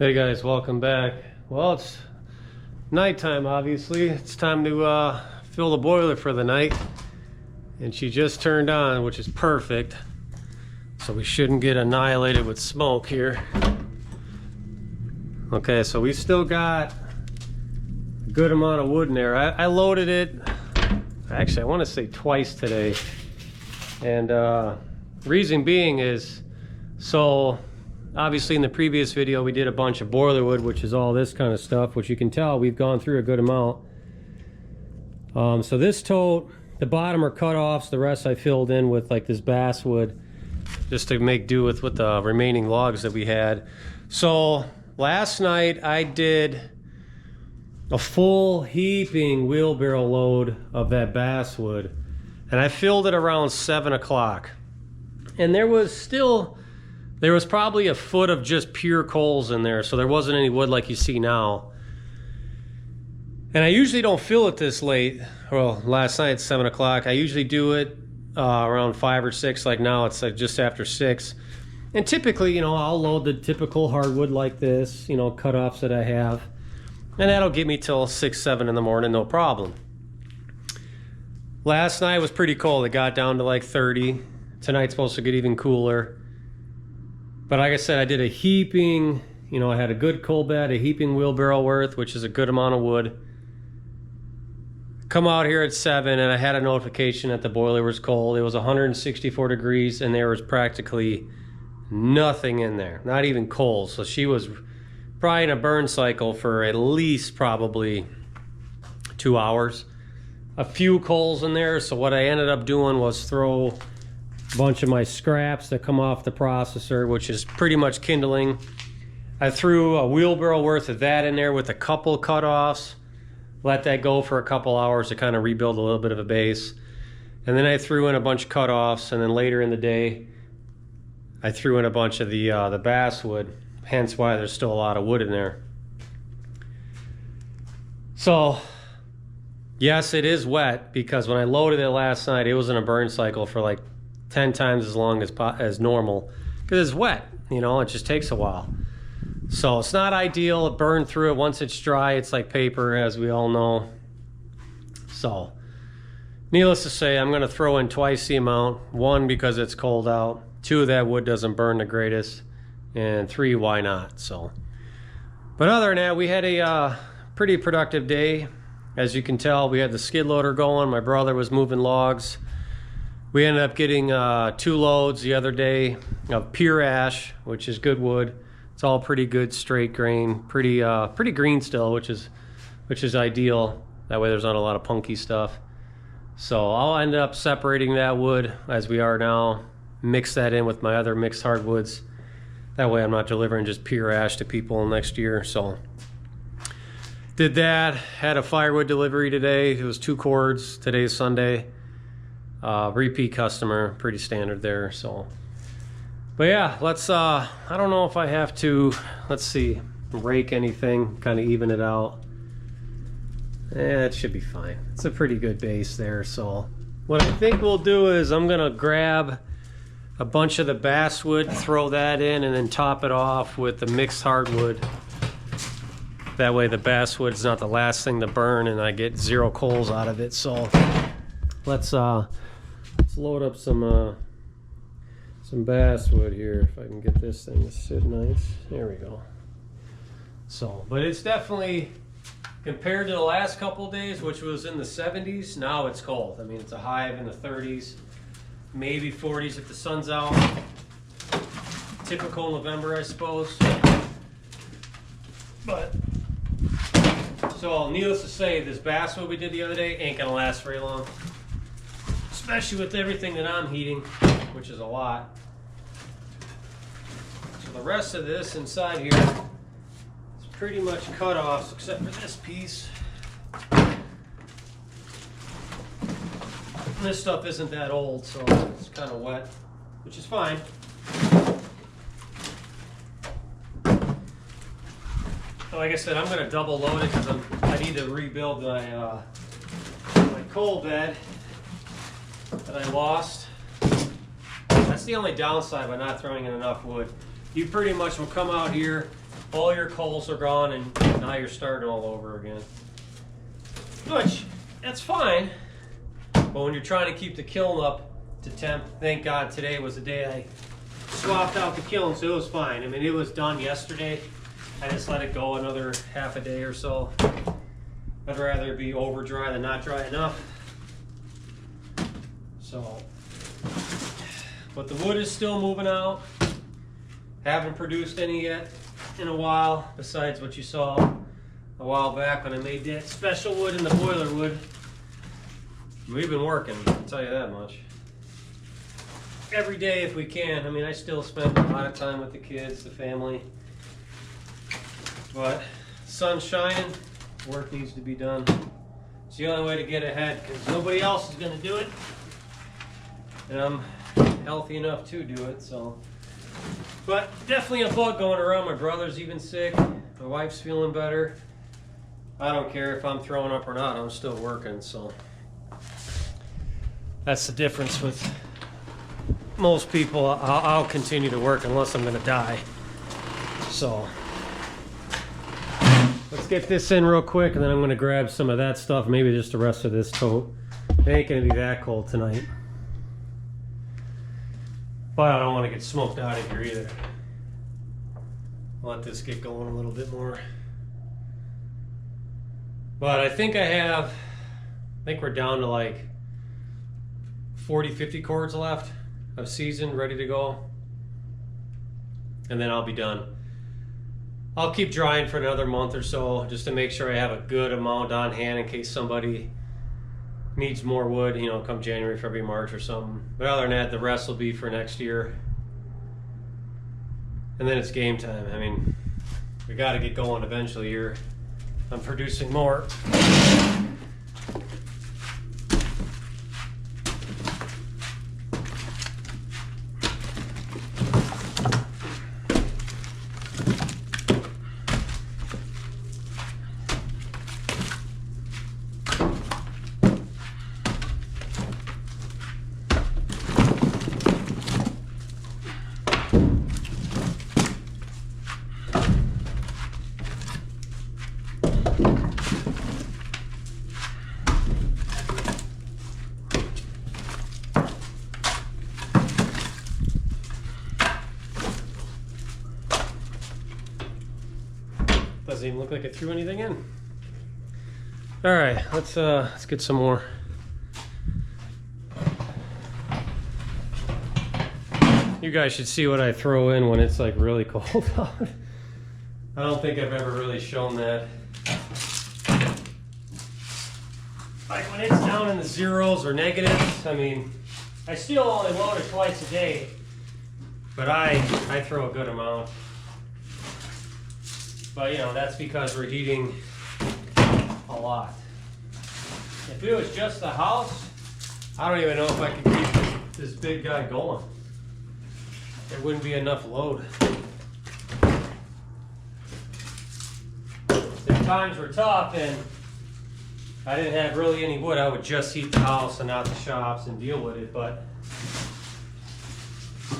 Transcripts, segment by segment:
Hey guys, welcome back. Well, it's nighttime, obviously. It's time to fill the boiler for the night. And she just turned on, which is perfect. So we shouldn't get annihilated with smoke here. Okay, so we still got a good amount of wood in there. I loaded it, actually I want to say twice today. And reason being is, so obviously in the previous video we did a bunch of boiler wood, which is all this kind of stuff, which you can tell we've gone through a good amount. So this tote, the bottom are cut-offs, the rest I filled in with like this basswood just to make do with the remaining logs that we had. So last night I did a full heaping wheelbarrow load of that basswood, and I filled it around 7 o'clock. And there was probably a foot of just pure coals in there, so there wasn't any wood like you see now. And I usually don't fill it this late. Well, last night at 7 o'clock. I usually do it around 5 or 6, like now it's like just after 6. And typically, you know, I'll load the typical hardwood like this, you know, cut-offs that I have. And that'll get me till 6, 7 in the morning, no problem. Last night was pretty cold. It got down to like 30. Tonight's supposed to get even cooler. But like I said, I did a heaping, you know, I had a good coal bed, a heaping wheelbarrow worth, which is a good amount of wood. Come out here at 7 and I had a notification that the boiler was cold. It was 164 degrees and there was practically nothing in there, not even coal. So she was probably in a burn cycle for at least probably 2 hours. A few coals in there, so what I ended up doing was throw a bunch of my scraps that come off the processor, which is pretty much kindling. I threw a wheelbarrow worth of that in there with a couple cutoffs. Let that go for a couple hours to kind of rebuild a little bit of a base. And then I threw in a bunch of cutoffs, and then later in the day, I threw in a bunch of the basswood, hence why there's still a lot of wood in there. So, yes, it is wet, because when I loaded it last night, it was in a burn cycle for like 10 times as long as normal, because it's wet, you know, it just takes a while. So it's not ideal. It burned through it. Once it's dry, it's like paper, as we all know. So, needless to say, I'm going to throw in twice the amount. 1, because it's cold out. 2, that wood doesn't burn the greatest. And 3, why not? So, but other than that, we had a pretty productive day. As you can tell, we had the skid loader going. My brother was moving logs. We ended up getting 2 loads the other day of pure ash, which is good wood. It's all pretty good straight grain, pretty green still, which is ideal. That way there's not a lot of punky stuff. So I'll end up separating that wood as we are now, mix that in with my other mixed hardwoods. That way I'm not delivering just pure ash to people next year. So did that, had a firewood delivery today. It was 2 cords. Today's Sunday. Repeat customer, pretty standard there. So, but yeah, let's, I don't know if I have to, let's see, rake anything, kind of even it out. It should be fine. It's a pretty good base there. So what I think we'll do is I'm gonna grab a bunch of the basswood, throw that in, and then top it off with the mixed hardwood. That way the basswood's not the last thing to burn and I get 0 coals out of it. So let's load up some basswood here, if I can get this thing to sit nice. There we go. So, but it's definitely, compared to the last couple of days, which was in the 70s, now it's cold. I mean, it's a high in the 30s, maybe 40s if the sun's out. Typical November, I suppose. But, so needless to say, this basswood we did the other day ain't gonna last very long. Especially with everything that I'm heating, which is a lot. So the rest of this inside here is pretty much cut off, except for this piece. This stuff isn't that old, so it's kind of wet, which is fine. Like I said, I'm going to double load it because I need to rebuild my coal bed that I lost. That's the only downside by not throwing in enough wood. You pretty much will come out here, all your coals are gone, and now you're starting all over again. Which, that's fine, but when you're trying to keep the kiln up to temp, thank God today was the day I swapped out the kiln, so it was fine. I mean, it was done yesterday. I just let it go another half a day or so. I'd rather be over dry than not dry enough. So, but the wood is still moving out. Haven't produced any yet in a while, besides what you saw a while back when I made that special wood and the boiler wood. We've been working, I'll tell you that much. Every day if we can. I mean, I still spend a lot of time with the kids, the family. But sun's shining, work needs to be done. It's the only way to get ahead because nobody else is going to do it. And I'm healthy enough to do it, so. But definitely a bug going around. My brother's even sick. My wife's feeling better. I don't care if I'm throwing up or not, I'm still working, so. That's the difference with most people. I'll continue to work unless I'm going to die. So. Let's get this in real quick, and then I'm going to grab some of that stuff, maybe just the rest of this tote. It ain't going to be that cold tonight. But I don't want to get smoked out of here either. I'll let this get going a little bit more. But I think we're down to like 40, 50 cords left of season ready to go. And then I'll be done. I'll keep drying for another month or so just to make sure I have a good amount on hand in case somebody needs more wood, you know, come January, February, March or something. But other than that, the rest will be for next year. And then it's game time. I mean, we got to get going eventually here. I'm producing more. Doesn't even look like it threw anything in. All right, let's get some more. You guys should see what I throw in when it's like really cold out. I don't think I've ever really shown that. Like when it's down in the zeros or negatives, I mean, I still only load it twice a day, but I throw a good amount. But you know, that's because we're heating a lot. If it was just the house, I don't even know if I could keep this big guy going. There wouldn't be enough load. If times were tough and I didn't have really any wood, I would just heat the house and not the shops and deal with it. But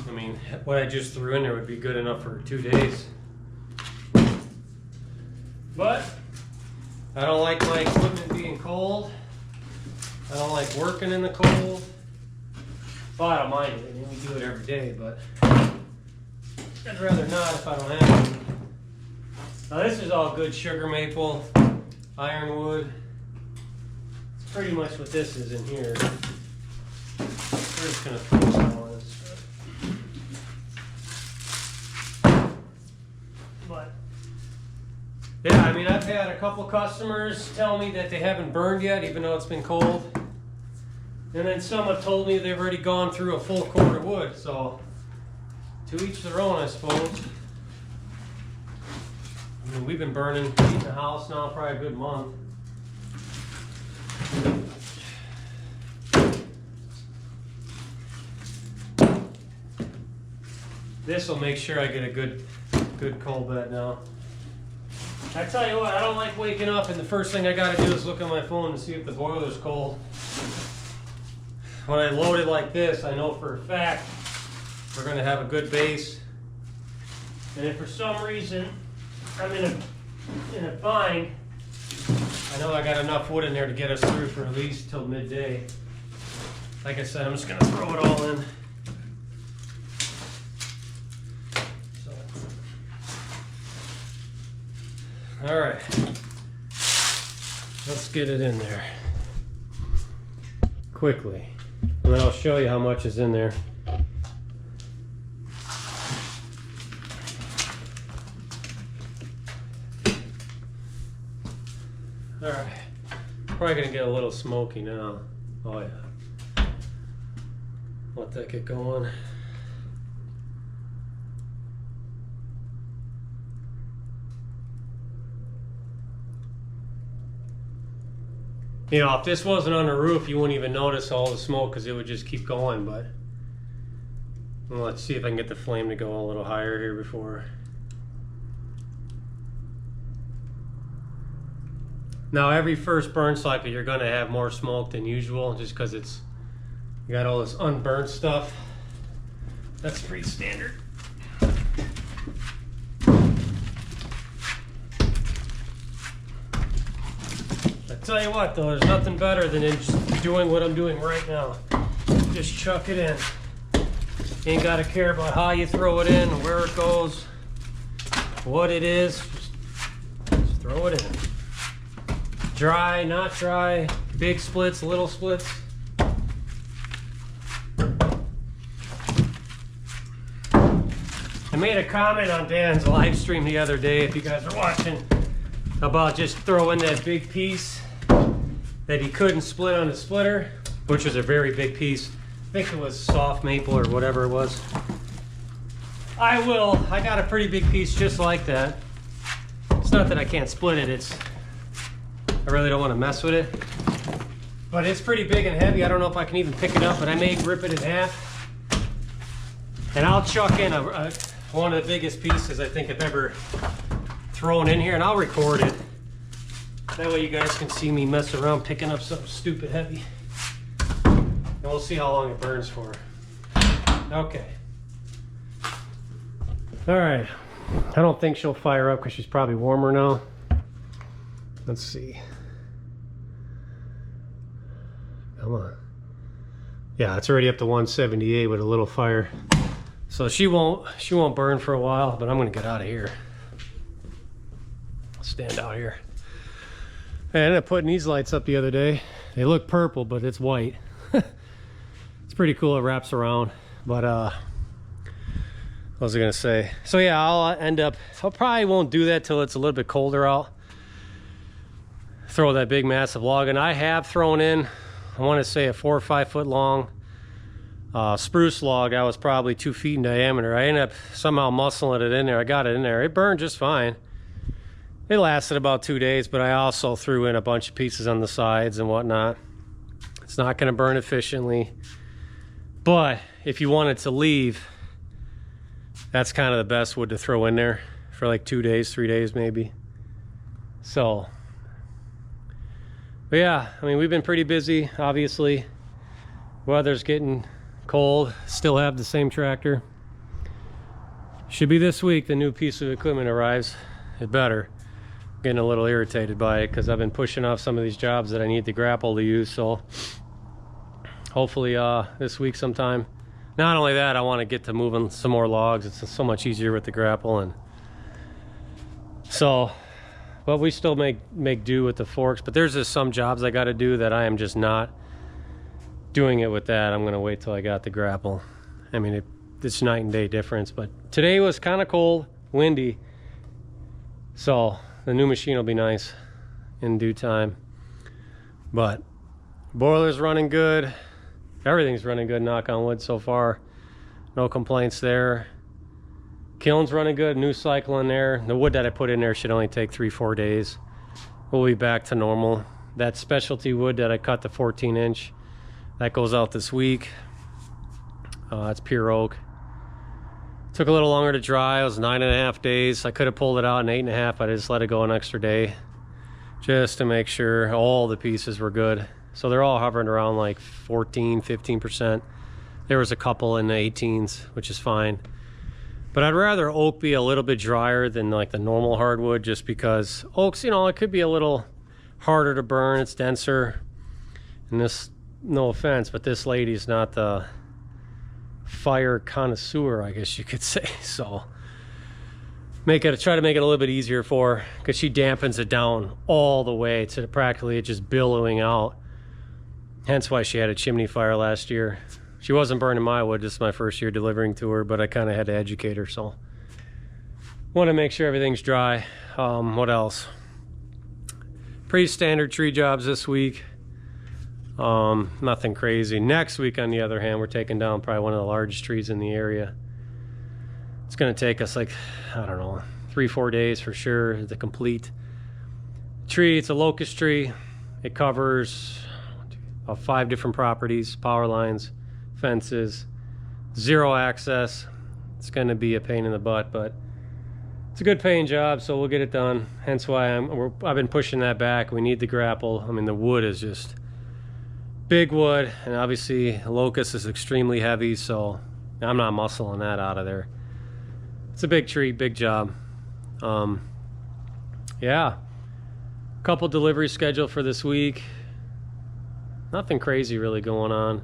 I mean, what I just threw in there would be good enough for 2 days. But I don't like my equipment being cold. I don't like working in the cold. Well, I don't mind it. I mean, we do it every day, but I'd rather not if I don't have to. Now this is all good sugar maple, ironwood. It's pretty much what this is in here. We're just gonna throw some on this. But yeah, I mean, I've had a couple customers tell me that they haven't burned yet, even though it's been cold. And then some have told me they've already gone through a full quart of wood. So, to each their own, I suppose. I mean, we've been burning, heating the house now probably a good month. This will make sure I get a good coal bed now. I tell you what, I don't like waking up and the first thing I gotta do is look at my phone to see if the boiler's cold. When I load it like this, I know for a fact we're gonna have a good base. And if for some reason I'm in a bind, I know I got enough wood in there to get us through for at least till midday. Like I said, I'm just gonna throw it all in. All right, let's get it in there quickly, and then I'll show you how much is in there. All right, probably gonna get a little smoky now. Oh yeah, let that get going. You know, if this wasn't on the roof, you wouldn't even notice all the smoke because it would just keep going, but well, let's see if I can get the flame to go a little higher here before. Now, every first burn cycle, you're gonna have more smoke than usual just because you got all this unburnt stuff. That's pretty standard. Tell you what though, there's nothing better than just doing what I'm doing right now. Just chuck it in. You ain't gotta care about how you throw it in, where it goes, what it is. Just throw it in. Dry, not dry, big splits, little splits. I made a comment on Dan's live stream the other day, if you guys are watching, about just throwing that big piece that he couldn't split on the splitter, which was a very big piece. I think it was soft maple or whatever it was. I got a pretty big piece just like that. It's not that I can't split it, it's I really don't want to mess with it. But it's pretty big and heavy. I don't know if I can even pick it up, but I may rip it in half. And I'll chuck in one of the biggest pieces I think I've ever thrown in here, and I'll record it. That way you guys can see me mess around picking up something stupid heavy. And we'll see how long it burns for. Okay. All right. I don't think she'll fire up because she's probably warmer now. Let's see. Come on. Yeah, it's already up to 178 with a little fire. So she won't burn for a while, but I'm gonna get out of here. I'll stand out here. I ended up putting these lights up the other day. They look purple, but it's white. It's pretty cool. It wraps around. But what was I gonna say? So yeah, I'll probably won't do that till it's a little bit colder out. Throw that big massive log in. I have thrown in, I want to say a 4 or 5 foot long spruce log. That was probably 2 feet in diameter. I ended up somehow muscling it in there. I got it in there. It burned just fine. It lasted about 2 days, but I also threw in a bunch of pieces on the sides and whatnot. It's not going to burn efficiently, but if you want it to leave, that's kind of the best wood to throw in there for like 2 days, 3 days maybe. So, but yeah, I mean, we've been pretty busy, obviously. Weather's getting cold. Still have the same tractor. Should be this week the new piece of equipment arrives. It better. Getting a little irritated by it because I've been pushing off some of these jobs that I need the grapple to use. So hopefully this week sometime. Not only that, I want to get to moving some more logs. It's so much easier with the grapple, and so, but we still make do with the forks. But there's just some jobs I got to do that I am just not doing it with that. I'm gonna wait till I got the grapple. I mean, it's night and day difference. But today was kind of cold, windy, so the new machine will be nice in due time. But boiler's running good. Everything's running good, knock on wood so far. No complaints there. Kiln's running good, new cycle in there. The wood that I put in there should only take 3-4 days. We'll be back to normal. That specialty wood that I cut, the 14-inch, that goes out this week. It's pure oak. Took a little longer to dry. It was 9.5 days. I could have pulled it out in 8.5, but I just let it go an extra day just to make sure all the pieces were good. So they're all hovering around like 14-15%. There was a couple in the 18s, which is fine. But I'd rather oak be a little bit drier than like the normal hardwood, just because oaks, you know, it could be a little harder to burn. It's denser. And this, no offense, but this lady's not the fire connoisseur, I guess you could say. So try to make it a little bit easier for her, because she dampens it down all the way to practically it just billowing out. Hence why she had a chimney fire last year. She wasn't burning my wood. This is my first year delivering to her, but I kind of had to educate her, so want to make sure everything's dry. What else? Pretty standard tree jobs this week. Nothing crazy. Next week, on the other hand, we're taking down probably one of the largest trees in the area. It's going to take us like, I don't know, 3-4 days for sure to complete tree. It's a locust tree. It covers 5 different properties, power lines, fences, 0 access. It's going to be a pain in the butt, but it's a good paying job, so we'll get it done. Hence why I've been pushing that back. We need the grapple. I mean, the wood is just big wood, and obviously locust is extremely heavy, so I'm not muscling that out of there. It's a big tree, big job. Yeah, couple deliveries scheduled for this week. Nothing crazy really going on.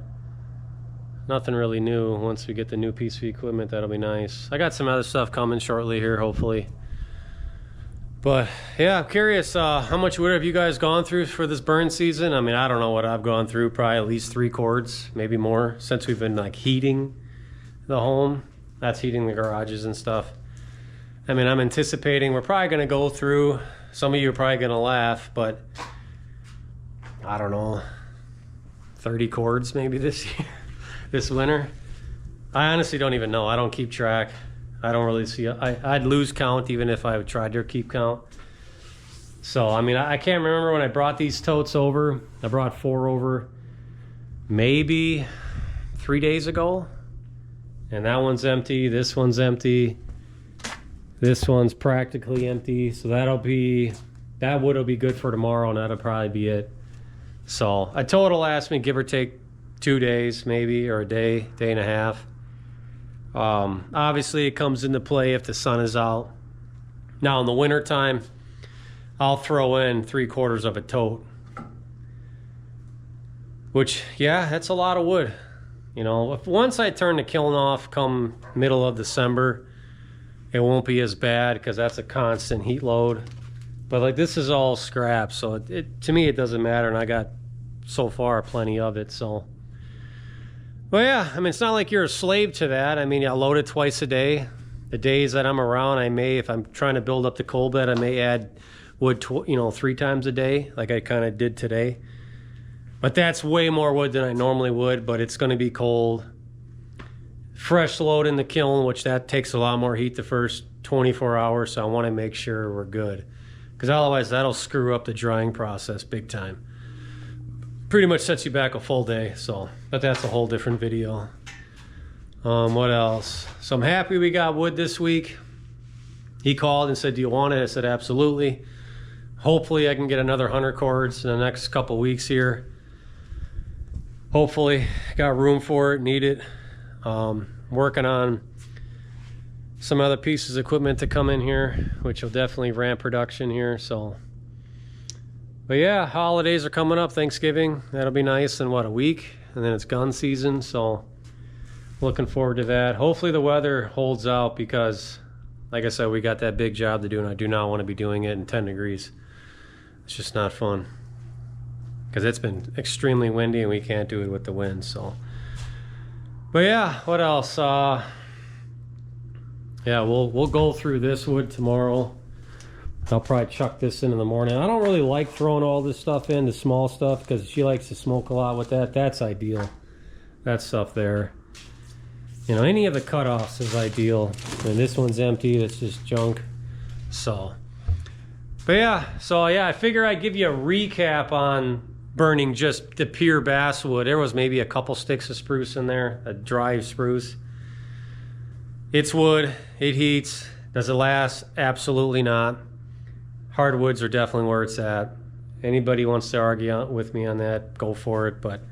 Nothing really new. Once we get the new piece of equipment, that'll be nice. I got some other stuff coming shortly here, hopefully. But yeah, I'm curious, how much wood have you guys gone through for this burn season? I mean, I don't know what I've gone through, probably at least 3 cords, maybe more, since we've been like heating the home. That's heating the garages and stuff. I mean, I'm anticipating we're probably gonna go through, some of you are probably gonna laugh, but I don't know, 30 cords maybe this year, this winter. I honestly don't even know. I don't keep track. I don't really see, I'd lose count even if I tried to keep count. So, I mean, I can't remember when I brought these totes over. I brought 4 over maybe 3 days ago. And that one's empty. This one's empty. This one's practically empty. So that wood'll be good for tomorrow, and that'll probably be it. So a total lasts me give or take 2 days maybe, or a day, day and a half. Obviously it comes into play if the sun is out. Now in the winter time, I'll throw in 3/4 of a tote, which, yeah, that's a lot of wood. You know, if once I turn the kiln off come middle of December, it won't be as bad because that's a constant heat load. But like, this is all scrap, so to me it doesn't matter, and I got so far plenty of it. So, well, yeah, I mean, it's not like you're a slave to that. I mean, I load it twice a day. The days that I'm around, I may, if I'm trying to build up the coal bed, I may add wood 3 times a day, like I kind of did today. But that's way more wood than I normally would, but it's going to be cold. Fresh load in the kiln, which that takes a lot more heat the first 24 hours, so I want to make sure we're good. Because otherwise that'll screw up the drying process big time. Pretty much sets you back a full day, so, but that's a whole different video. What else? So I'm happy we got wood this week. He called and said, do you want it? I said, absolutely. Hopefully I can get another 100 cords in the next couple weeks here. Hopefully, got room for it, need it. Working on some other pieces of equipment to come in here, which will definitely ramp production here. So, but yeah, holidays are coming up. Thanksgiving, that'll be nice in what, a week, and then it's gun season. So, looking forward to that. Hopefully the weather holds out because, like I said, we got that big job to do, and I do not want to be doing it in 10 degrees. It's just not fun because it's been extremely windy and we can't do it with the wind. So, but yeah, what else? Yeah, we'll go through this wood tomorrow. I'll probably chuck this in the morning. I don't really like throwing all this stuff in, the small stuff, because she likes to smoke a lot with that. That's ideal. That stuff there. You know, any of the cutoffs is ideal. And this one's empty. It's just junk. So, but yeah. So yeah, I figure I'd give you a recap on burning just the pure basswood. There was maybe a couple sticks of spruce in there, a dry spruce. It's wood. It heats. Does it last? Absolutely not. Hardwoods are definitely where it's at. Anybody wants to argue with me on that, go for it. But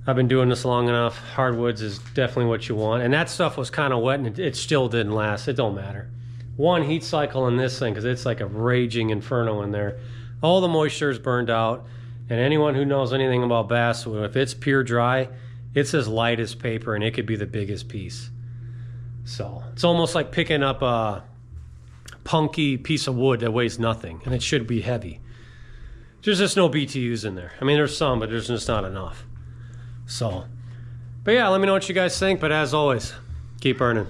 I've been doing this long enough. Hardwoods is definitely what you want. And that stuff was kind of wet, and it still didn't last. It don't matter. One heat cycle in this thing, because it's like a raging inferno in there. All the moisture is burned out. And anyone who knows anything about basswood, if it's pure dry, it's as light as paper, and it could be the biggest piece. So it's almost like picking up a punky piece of wood that weighs nothing, and it should be heavy. There's just no BTUs in there. I mean, there's some, but there's just not enough. So, but yeah, let me know what you guys think. But as always, keep burning.